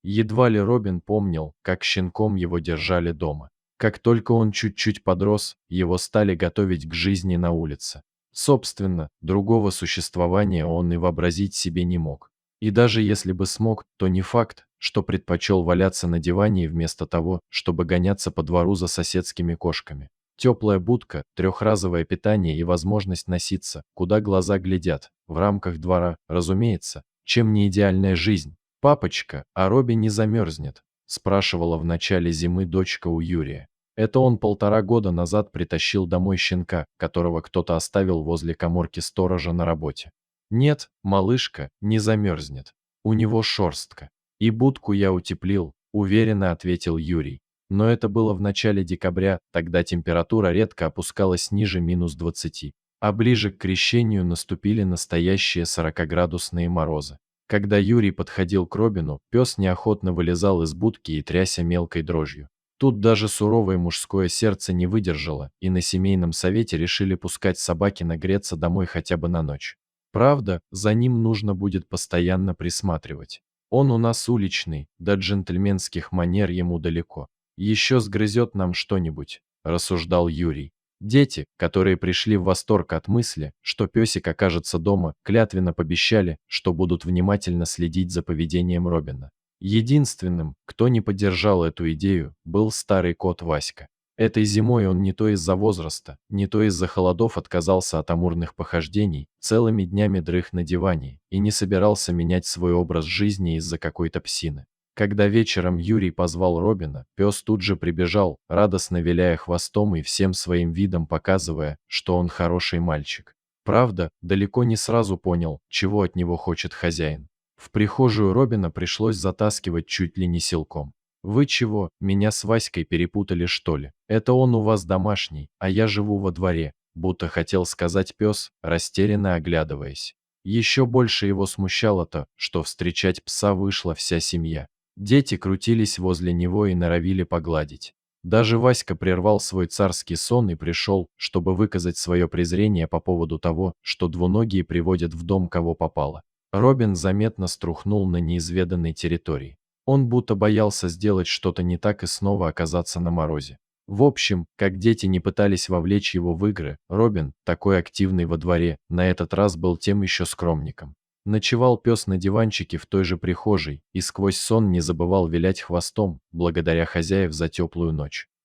Едва ли Робин помнил, как щенком его держали дома. Как только он чуть-чуть подрос, его стали готовить к жизни на улице. Собственно, другого существования он и вообразить себе не мог. И даже если бы смог, то не факт, что предпочел валяться на диване вместо того, чтобы гоняться по двору за соседскими кошками. Теплая будка, трехразовое питание и возможность носиться, куда глаза глядят, в рамках двора, разумеется, чем не идеальная жизнь. «Папочка, а Робби не замерзнет?» – спрашивала в начале зимы дочка у Юрия. Это он 1,5 года назад притащил домой щенка, которого кто-то оставил возле каморки сторожа на работе. «Нет, малышка, не замерзнет. У него шерстка. И будку я утеплил», – уверенно ответил Юрий. Но это было в начале декабря, тогда температура редко опускалась ниже -20, а ближе к крещению наступили настоящие 40-градусные морозы. Когда Юрий подходил к Робину, пес неохотно вылезал из будки и тряся мелкой дрожью. Тут даже суровое мужское сердце не выдержало, и на семейном совете решили пускать собаке нагреться домой хотя бы на ночь. Правда, за ним нужно будет постоянно присматривать. Он у нас уличный, до джентльменских манер ему далеко. Еще сгрызет нам что-нибудь, рассуждал Юрий. Дети, которые пришли в восторг от мысли, что песик окажется дома, клятвенно пообещали, что будут внимательно следить за поведением Робина. Единственным, кто не поддержал эту идею, был старый кот Васька. Этой зимой он не то из-за возраста, не то из-за холодов отказался от амурных похождений, целыми днями дрых на диване и не собирался менять свой образ жизни из-за какой-то псины. Когда вечером Юрий позвал Робина, пес тут же прибежал, радостно виляя хвостом и всем своим видом показывая, что он хороший мальчик. Правда, далеко не сразу понял, чего от него хочет хозяин. В прихожую Робина пришлось затаскивать чуть ли не силком. «Вы чего, меня с Васькой перепутали, что ли? Это он у вас домашний, а я живу во дворе», будто хотел сказать пес, растерянно оглядываясь. Еще больше его смущало то, что встречать пса вышла вся семья. Дети крутились возле него и норовили погладить. Даже Васька прервал свой царский сон и пришел, чтобы выказать свое презрение по поводу того, что двуногие приводят в дом кого попало. Робин заметно струхнул на неизведанной территории. Он будто боялся сделать что-то не так и снова оказаться на морозе. В общем, как дети не пытались вовлечь его в игры, Робин, такой активный во дворе, на этот раз был тем еще скромником. Ночевал пес на диванчике в той же прихожей и сквозь сон не забывал вилять хвостом, благодаря хозяев за теплую ночь.